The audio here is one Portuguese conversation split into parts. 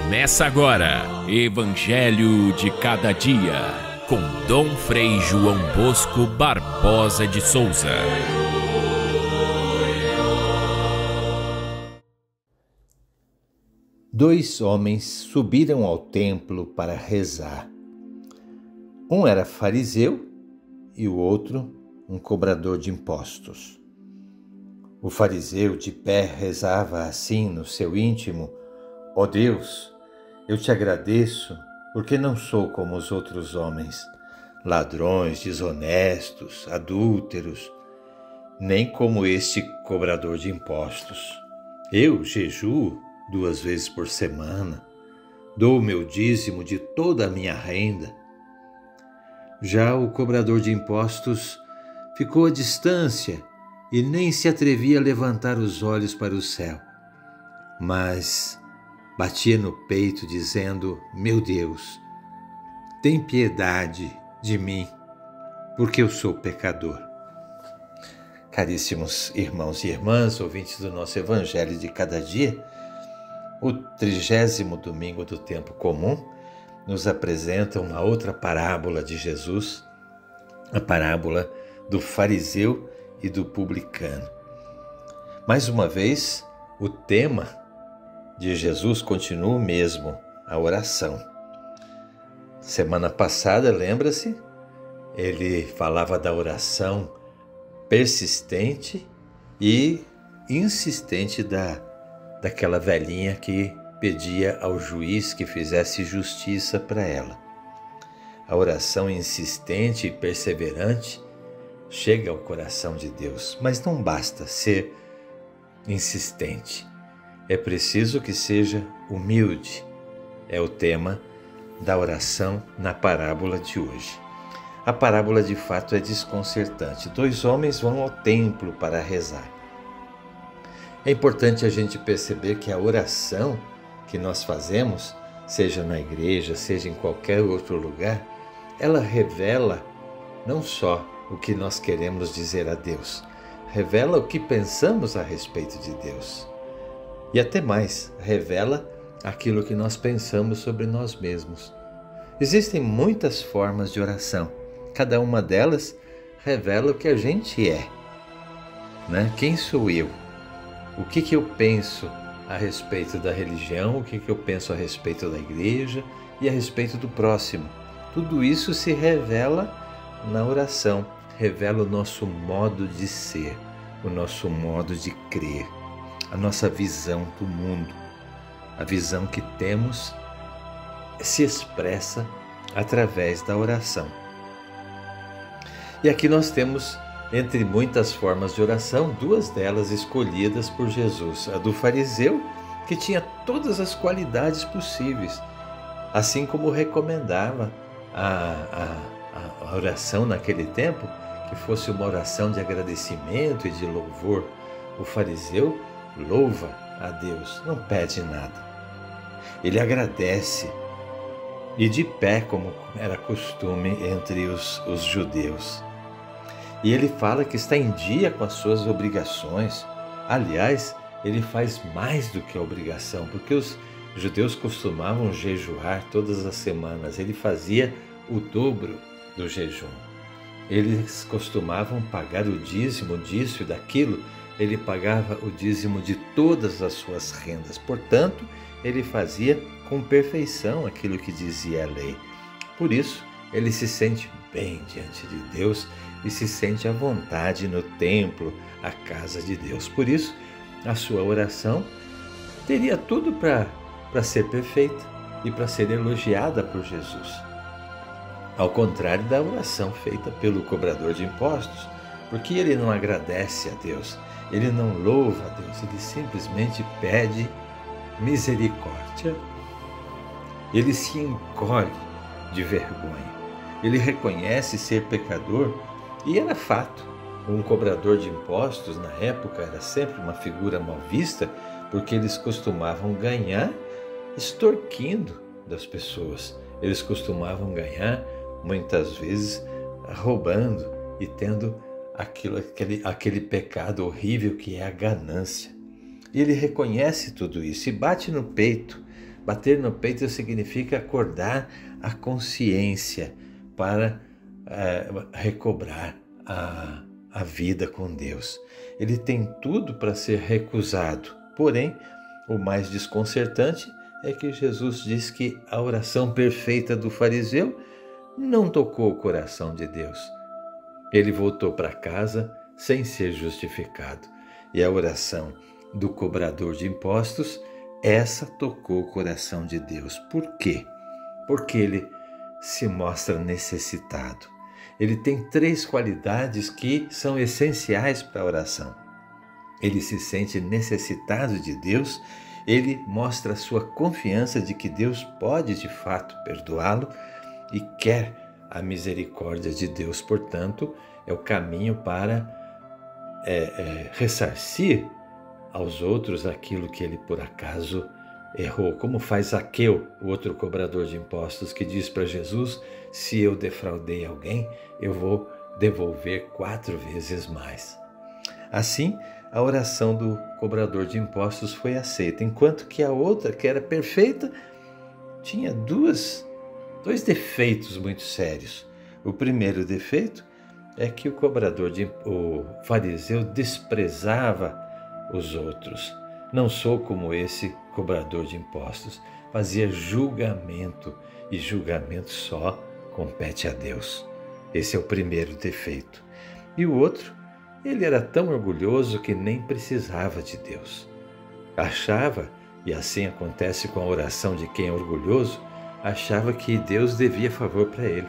Começa agora, Evangelho de Cada Dia, com Dom Frei João Bosco Barbosa de Souza. Dois homens subiram ao templo para rezar. Um era fariseu e o outro um cobrador de impostos. O fariseu de pé rezava assim no seu íntimo: ó Deus, eu te agradeço porque não sou como os outros homens, ladrões, desonestos, adúlteros, nem como este cobrador de impostos. Eu jejuo 2 vezes por semana, dou o meu dízimo de toda a minha renda. Já o cobrador de impostos ficou à distância e nem se atrevia a levantar os olhos para o céu, mas batia no peito dizendo: meu Deus, tem piedade de mim, porque eu sou pecador. Caríssimos irmãos e irmãs, ouvintes do nosso Evangelho de Cada Dia, o 30º domingo do tempo comum nos apresenta uma outra parábola de Jesus, a parábola do fariseu e do publicano. Mais uma vez, o tema de Jesus continua o mesmo, a oração. Semana passada, lembra-se? Ele falava da oração persistente e insistente daquela velhinha que pedia ao juiz que fizesse justiça para ela. A oração insistente e perseverante chega ao coração de Deus, mas não basta ser insistente. É preciso que seja humilde. É o tema da oração na parábola de hoje. A parábola de fato é desconcertante. 2 homens vão ao templo para rezar. É importante a gente perceber que a oração que nós fazemos, seja na igreja, seja em qualquer outro lugar, ela revela não só o que nós queremos dizer a Deus, revela o que pensamos a respeito de Deus. E até mais, revela aquilo que nós pensamos sobre nós mesmos. Existem muitas formas de oração. Cada uma delas revela o que a gente é, né? Quem sou eu? O que eu penso a respeito da religião? O que eu penso a respeito da igreja e a respeito do próximo? Tudo isso se revela na oração. Revela o nosso modo de ser, o nosso modo de crer, a nossa visão do mundo. A visão que temos se expressa através da oração. E aqui nós temos, entre muitas formas de oração, 2 delas escolhidas por Jesus. A do fariseu, que tinha todas as qualidades possíveis, assim como recomendava a oração naquele tempo, que fosse uma oração de agradecimento e de louvor. O fariseu louva a Deus, não pede nada. Ele agradece, e de pé, como era costume entre os judeus. E ele fala que está em dia com as suas obrigações. Aliás, ele faz mais do que a obrigação, porque os judeus costumavam jejuar todas as semanas. Ele fazia o dobro do jejum. Eles costumavam pagar o dízimo disso e daquilo. Ele pagava o dízimo de todas as suas rendas. Portanto, ele fazia com perfeição aquilo que dizia a lei. Por isso, ele se sente bem diante de Deus e se sente à vontade no templo, a casa de Deus. Por isso, a sua oração teria tudo para ser perfeita e para ser elogiada por Jesus. Ao contrário da oração feita pelo cobrador de impostos, porque ele não agradece a Deus, ele não louva a Deus, ele simplesmente pede misericórdia. Ele se encolhe de vergonha. Ele reconhece ser pecador e era fato. Um cobrador de impostos na época era sempre uma figura mal vista, porque eles costumavam ganhar extorquindo das pessoas. Eles costumavam ganhar muitas vezes roubando e tendo aquele pecado horrível que é a ganância. E ele reconhece tudo isso e bate no peito Bater no peito significa acordar a consciência para recobrar a vida com Deus. Ele tem tudo para ser recusado, porém, o mais desconcertante é que Jesus diz que a oração perfeita do fariseu não tocou o coração de Deus. Ele voltou para casa sem ser justificado. E a oração do cobrador de impostos, essa tocou o coração de Deus. Por quê? Porque ele se mostra necessitado. Ele tem 3 qualidades que são essenciais para a oração. Ele se sente necessitado de Deus, ele mostra a sua confiança de que Deus pode de fato perdoá-lo e quer a misericórdia de Deus. Portanto, é o caminho para ressarcir aos outros aquilo que ele por acaso errou, como faz Zaqueu, o outro cobrador de impostos, que diz para Jesus: se eu defraudei alguém, eu vou devolver 4 vezes mais. Assim, a oração do cobrador de impostos foi aceita, enquanto que a outra, que era perfeita, tinha dois defeitos muito sérios. O primeiro defeito é que o fariseu desprezava os outros. Não sou como esse cobrador de impostos, fazia julgamento, e julgamento só compete a Deus. Esse é o primeiro defeito. E o outro, ele era tão orgulhoso que nem precisava de Deus. Achava, e assim acontece com a oração de quem é orgulhoso, achava que Deus devia favor para ele.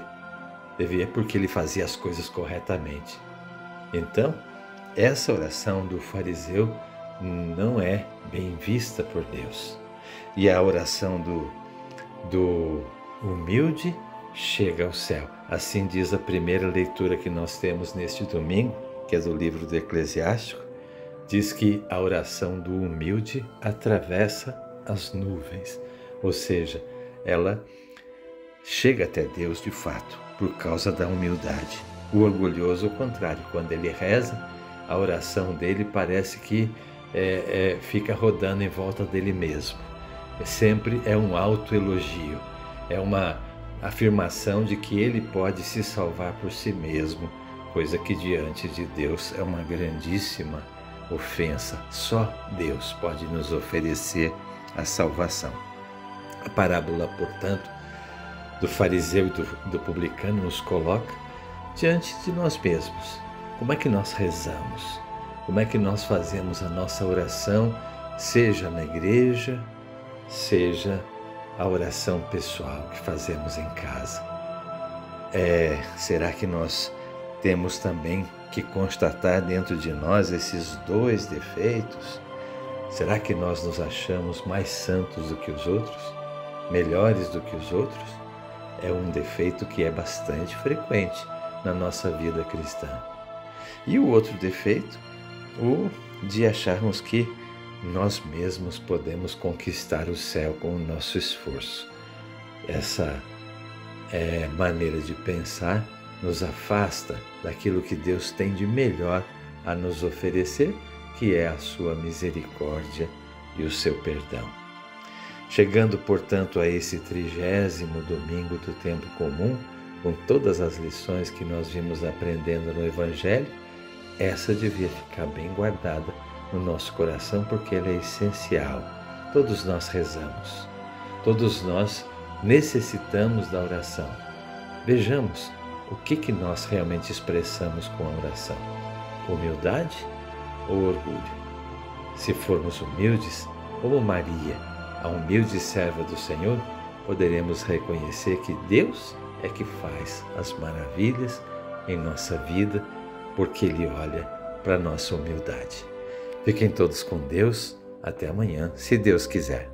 Devia porque ele fazia as coisas corretamente. Então, essa oração do fariseu não é bem vista por Deus. E a oração do humilde chega ao céu. Assim diz a primeira leitura que nós temos neste domingo, que é do livro do Eclesiástico. Diz que a oração do humilde atravessa as nuvens. Ou seja, ela chega até Deus de fato, por causa da humildade. O orgulhoso, ao contrário, quando ele reza, a oração dele parece que fica rodando em volta dele mesmo. Sempre é um autoelogio, é uma afirmação de que ele pode se salvar por si mesmo, coisa que diante de Deus é uma grandíssima ofensa. Só Deus pode nos oferecer a salvação. A parábola, portanto, do fariseu e do publicano nos coloca diante de nós mesmos. Como é que nós rezamos? Como é que nós fazemos a nossa oração, seja na igreja, seja a oração pessoal que fazemos em casa? Será que nós temos também que constatar dentro de nós esses 2 defeitos? Será que nós nos achamos mais santos do que os outros? Melhores do que os outros? É um defeito que é bastante frequente na nossa vida cristã. E o outro defeito, o de acharmos que nós mesmos podemos conquistar o céu com o nosso esforço. Essa maneira de pensar nos afasta daquilo que Deus tem de melhor a nos oferecer, que é a sua misericórdia e o seu perdão. Chegando, portanto, a esse 30º domingo do tempo comum, com todas as lições que nós vimos aprendendo no Evangelho, essa devia ficar bem guardada no nosso coração, porque ela é essencial. Todos nós rezamos, todos nós necessitamos da oração. Vejamos o que nós realmente expressamos com a oração: humildade ou orgulho? Se formos humildes, como Maria, a humilde serva do Senhor, poderemos reconhecer que Deus é que faz as maravilhas em nossa vida, porque Ele olha para a nossa humildade. Fiquem todos com Deus. Até amanhã, se Deus quiser.